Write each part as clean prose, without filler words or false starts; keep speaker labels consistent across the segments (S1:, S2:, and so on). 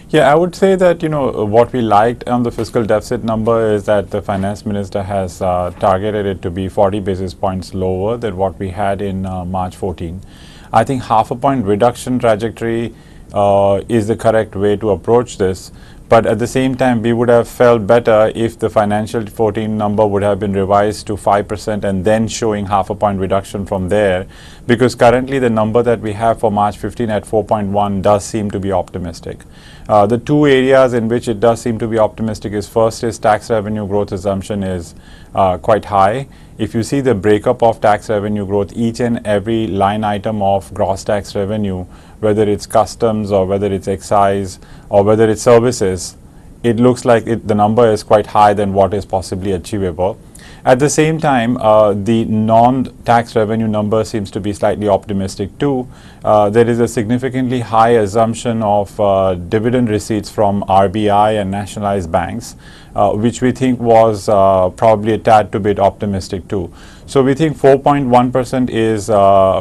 S1: Yeah, I would say that, what we liked on the fiscal deficit number is that the finance minister has targeted it to be 40 basis points lower than what we had in March 14. I think half a point reduction trajectory is the correct way to approach this. But at the same time, we would have felt better if the financial 14 number would have been revised to 5% and then showing half a point reduction from there, because currently the number that we have for March 15 at 4.1 does seem to be optimistic. The two areas in which it does seem to be optimistic is, first is tax revenue growth assumption is quite high. If you see the breakup of tax revenue growth, each and every line item of gross tax revenue, whether it's customs or whether it's excise or whether it's services, it looks like the number is quite high than what is possibly achievable. At the same time, the non-tax revenue number seems to be slightly optimistic too. There is a significantly high assumption of dividend receipts from RBI and nationalized banks, which we think was probably a tad too bit optimistic too. So we think 4.1% is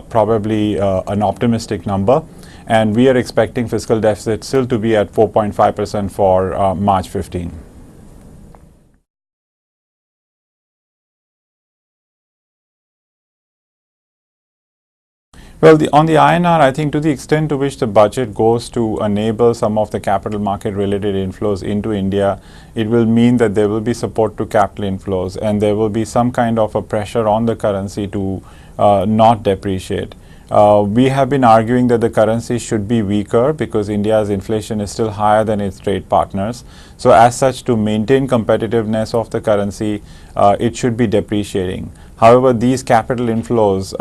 S1: probably an optimistic number, and we are expecting fiscal deficit still to be at 4.5% for March 15. Well, on the INR, I think to the extent to which the budget goes to enable some of the capital market related inflows into India, it will mean that there will be support to capital inflows and there will be some kind of a pressure on the currency to not depreciate. We have been arguing that the currency should be weaker because India's inflation is still higher than its trade partners. So as such, to maintain competitiveness of the currency, it should be depreciating. However, these capital inflows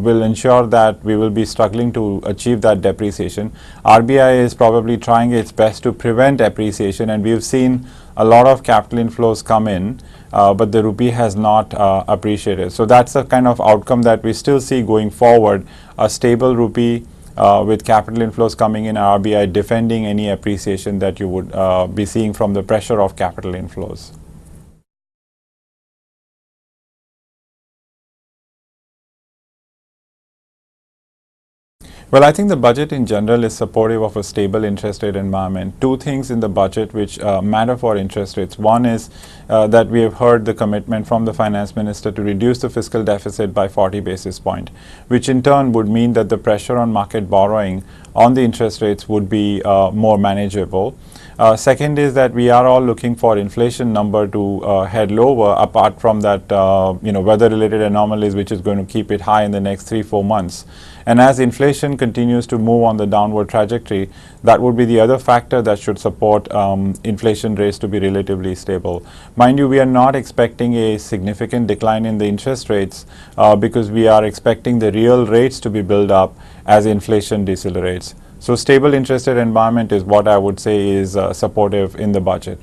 S1: will ensure that we will be struggling to achieve that depreciation. RBI is probably trying its best to prevent appreciation, and we've seen a lot of capital inflows come in, but the rupee has not appreciated. So that's the kind of outcome that we still see going forward, a stable rupee with capital inflows coming in, RBI defending any appreciation that you would be seeing from the pressure of capital inflows. Well, I think the budget in general is supportive of a stable interest rate environment. Two things in the budget which matter for interest rates. One is that we have heard the commitment from the finance minister to reduce the fiscal deficit by 40 basis points, which in turn would mean that the pressure on market borrowing on the interest rates would be more manageable. Second is that we are all looking for inflation number to head lower, apart from that weather-related anomalies, which is going to keep it high in the next 3-4 months. And as inflation continues to move on the downward trajectory, that would be the other factor that should support inflation rates to be relatively stable. Mind you, we are not expecting a significant decline in the interest rates because we are expecting the real rates to be built up as inflation decelerates. So stable interest rate environment is what I would say is supportive in the budget.